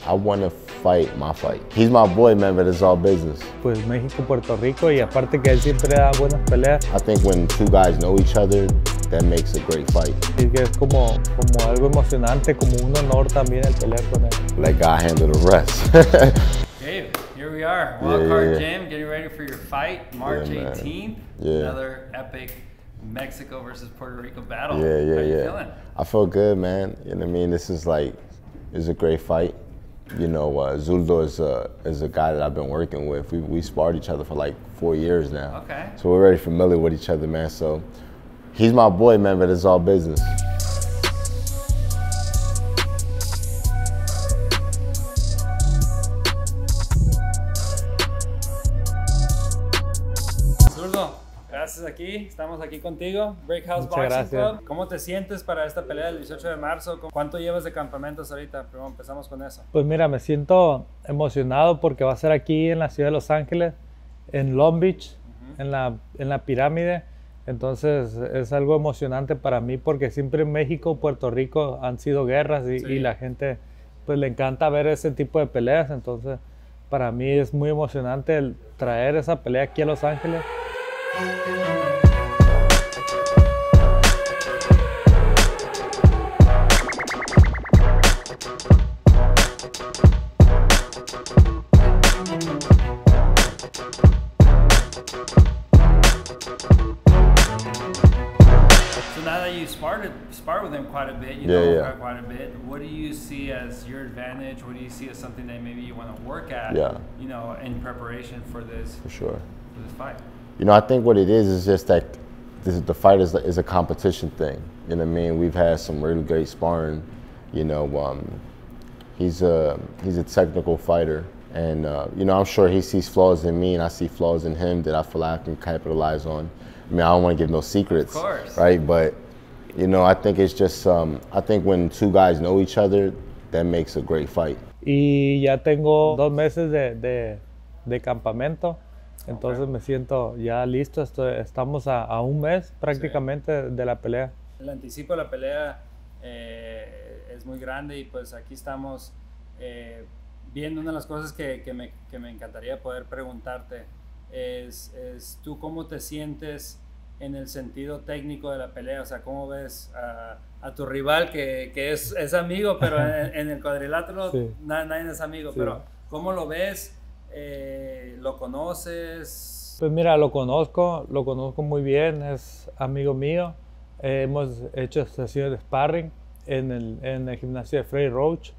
I want to fight my fight. He's my boy, man, but it's all business. Pues México, Puerto Rico, y aparte que él siempre da buenas peleas. I think when two guys know each other, that makes a great fight. Y que es como algo emocionante, como un honor también el pelear con él. Let God handle the rest. Gabe, here we are, Wildcard Gym, getting ready for your fight, March 18th. Another epic Mexico versus Puerto Rico battle. How you feeling? I feel good, man. You know what I mean? This is a great fight. You know, Zurdo is a guy that I've been working with. We sparred each other for like 4 years now. Okay. So we're very familiar with each other, man. So he's my boy, man, but it's all business. Zurdo, gracias estamos aquí contigo, Breakhouse Muchas Boxing gracias. Club. ¿Cómo te sientes para esta pelea del 18 de marzo? ¿Cuánto llevas de campamentos ahorita? Primero empezamos con eso. Pues mira, me siento emocionado porque va a ser aquí en la ciudad de Los Ángeles, en Long Beach, en la pirámide. Entonces es algo emocionante para mí porque siempre en México, Puerto Rico han sido guerras y la gente pues le encanta ver ese tipo de peleas. Entonces para mí es muy emocionante el traer esa pelea aquí a Los Ángeles. So now that you spar with him quite a bit, you know quite a bit. What do you see as your advantage? What do you see as something that maybe you want to work at? You know, in preparation for this. For sure. For this fight. You know, I think what it is just that the fight is a competition thing. You know what I mean? We've had some really great sparring. You know, he's a technical fighter, and you know, I'm sure he sees flaws in me, and I see flaws in him that I feel like I can capitalize on. I mean, I don't want to give no secrets, Of course. right? But you know, I think it's just I think when two guys know each other, that makes a great fight. Y ya tengo 2 meses de campamento. Entonces me siento ya listo, estamos a un mes prácticamente de la pelea. El anticipo de la pelea es muy grande y pues aquí estamos viendo una de las cosas que me encantaría poder preguntarte es tú cómo te sientes en el sentido técnico de la pelea, o sea, cómo ves a tu rival que es amigo, pero en el cuadrilátero nadie es amigo, pero ¿cómo lo ves? ¿Lo conoces? Pues mira, lo conozco muy bien, es amigo mío. Hemos hecho sesiones de sparring en el gimnasio de Freddy Roach.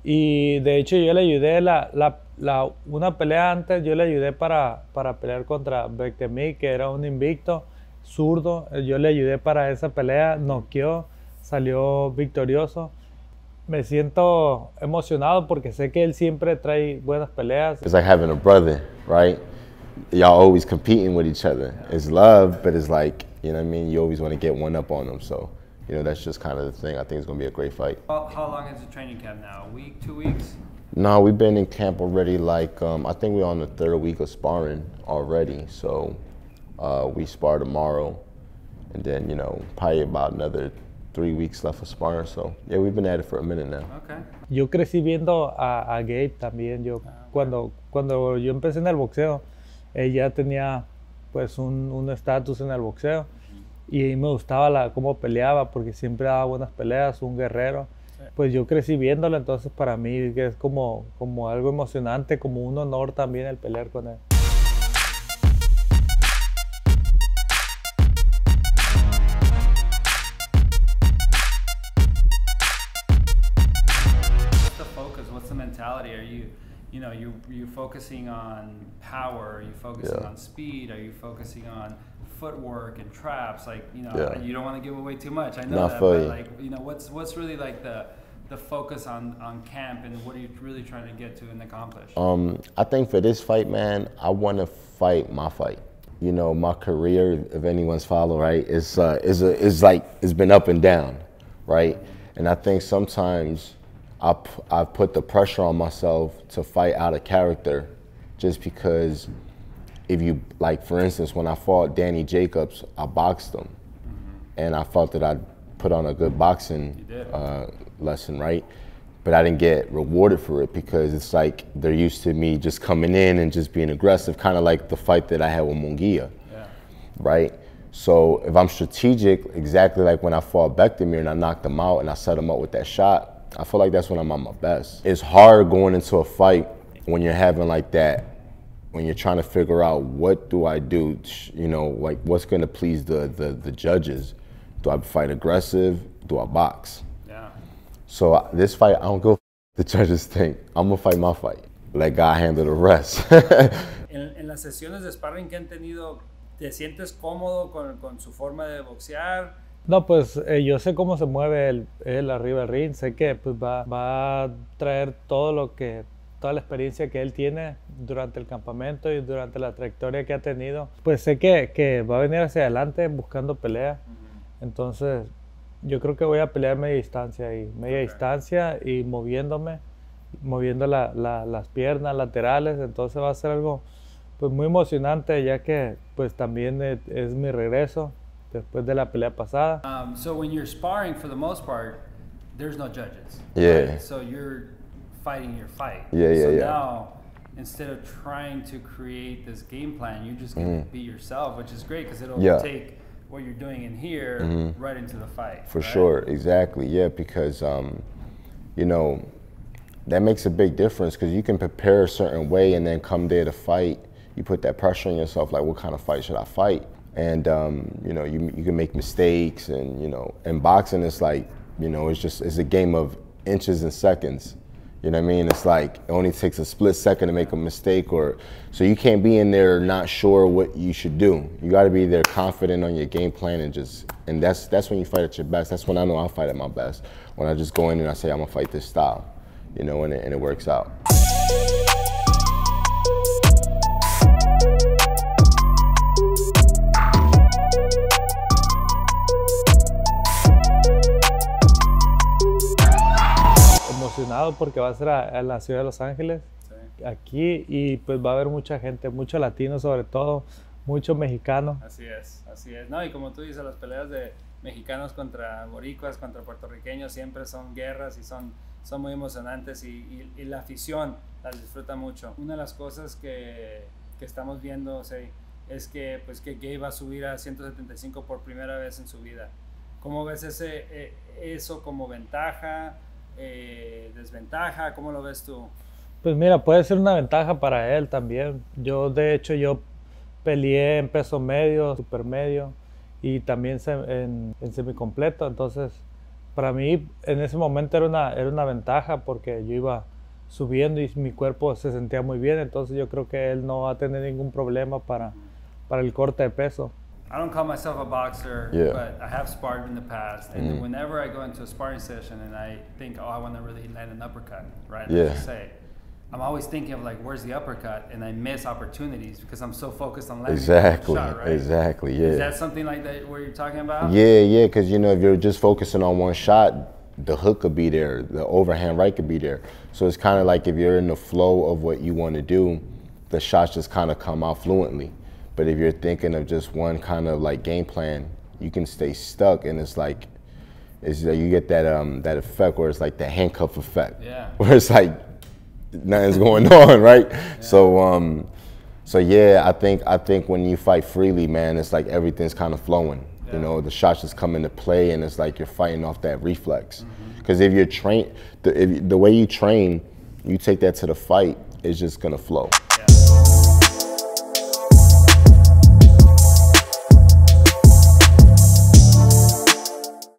Y de hecho yo le ayudé, una pelea antes, yo le ayudé para pelear contra Bektemí, que era un invicto, Zurdo. Yo le ayudé para esa pelea, noqueó, salió victorioso. Me siento emocionado porque sé que él siempre trae buenas peleas. It's like having a brother, right? Y'all always competing with each other. It's love, but it's like, you know what I mean? You always want to get one up on them. So, you know, that's just kind of the thing. I think it's going to be a great fight. How long is the training camp now? A week, 2 weeks? No, we've been in camp already. Like, I think we're on the 3rd week of sparring already. So, we spar tomorrow, and then, you know, probably about another 3 weeks left of sparring, so yeah, we've been at it for a minute now. Okay. Yo crecí viendo a Gabe también. Cuando yo empecé en el boxeo, ella tenía pues un estatus en el boxeo y me gustaba cómo peleaba porque siempre daba buenas peleas, un guerrero. Pues yo crecí viéndolo, entonces para mí es como algo emocionante, como un honor también el pelear con él. Are you focusing on power? Are you focusing on speed? Are you focusing on footwork and traps? Like, you know, you don't want to give away too much. I know that, but like, you know, what's really like the focus on camp, and what are you really trying to get to and accomplish? I think for this fight, man, I want to fight my fight. You know, my career, if anyone's followed, right, is like it's been up and down, right? And I think sometimes I put the pressure on myself to fight out of character, just because if you, like, for instance, when I fought Danny Jacobs, I boxed him, and I felt that I put on a good boxing lesson, right? but I didn't get rewarded for it because it's like they're used to me just coming in and just being aggressive, kind of like the fight that I had with Munguia, right? So if I'm strategic, exactly like when I fought Bektemir and I knocked him out and I set him up with that shot, I feel like that's when I'm at my best. It's hard going into a fight when you're having like that, when you're trying to figure out what do I do, you know, like what's gonna please the judges. Do I fight aggressive? Do I box? Yeah. So this fight, I don't go the judges think. I'm gonna fight my fight. Let God handle the rest. En las sesiones de sparring que han tenido, ¿te sientes cómodo con su forma de boxear? No, pues yo sé cómo se mueve él arriba del ring, sé que pues, va a traer toda la experiencia que él tiene durante el campamento y durante la trayectoria que ha tenido. Pues sé que va a venir hacia adelante buscando pelea. Entonces yo creo que voy a pelear media distancia y moviendo las piernas laterales. Entonces va a ser algo pues muy emocionante, ya que pues también es mi regreso después de la pelea pasada. So when you're sparring, for the most part, there's no judges. Yeah. Right? So you're fighting your fight. Yeah. Now, instead of trying to create this game plan, you're just going to be yourself, which is great because it'll take what you're doing in here right into the fight. For sure, exactly, yeah, because, you know, that makes a big difference because you can prepare a certain way and then come there to fight, you put that pressure on yourself, like what kind of fight should I fight? And, you know, you can make mistakes and, you know, in boxing it's like, you know, it's a game of inches and seconds. You know what I mean? It's like it only takes a split second to make a mistake, so you can't be in there not sure what you should do. You got to be there confident on your game plan and that's when you fight at your best. That's when I know I fight at my best. When I just go in and I say I'm gonna fight this style, you know, and it works out. Emocionado porque va a ser a la ciudad de Los Ángeles, aquí, y pues va a haber mucha gente, mucho latino sobre todo, mucho mexicano. Así es. No, y como tú dices, las peleas de mexicanos contra boricuas, contra puertorriqueños siempre son guerras y son muy emocionantes y la afición las disfruta mucho. Una de las cosas que estamos viendo, es que Gabe va a subir a 175 por primera vez en su vida. ¿Cómo ves eso como ventaja? ¿Desventaja? ¿Cómo lo ves tú? Pues mira, puede ser una ventaja para él también. De hecho, yo peleé en peso medio, super medio y también en semicompleto. Entonces, para mí, en ese momento era una ventaja porque yo iba subiendo y mi cuerpo se sentía muy bien. Entonces, yo creo que él no va a tener ningún problema para el corte de peso. I don't call myself a boxer, but I have sparred in the past. And whenever I go into a sparring session and I think, I want to really land an uppercut, right? I'm always thinking of like, where's the uppercut? And I miss opportunities because I'm so focused on landing the shot, right? Exactly, yeah. Is that something like that where you're talking about? Yeah, because, you know, if you're just focusing on one shot, the hook could be there, the overhand right could be there. So it's kind of like if you're in the flow of what you want to do, the shots just kind of come out fluently. But if you're thinking of just one kind of like game plan, you can stay stuck, and it's like you get that effect where it's like the handcuff effect, where it's like nothing's going on, right? Yeah. So yeah, I think when you fight freely, man, it's like everything's kind of flowing. Yeah. You know, the shots just come into play, and it's like you're fighting off that reflex. Because if you're trained, the way you train, you take that to the fight, it's just gonna flow.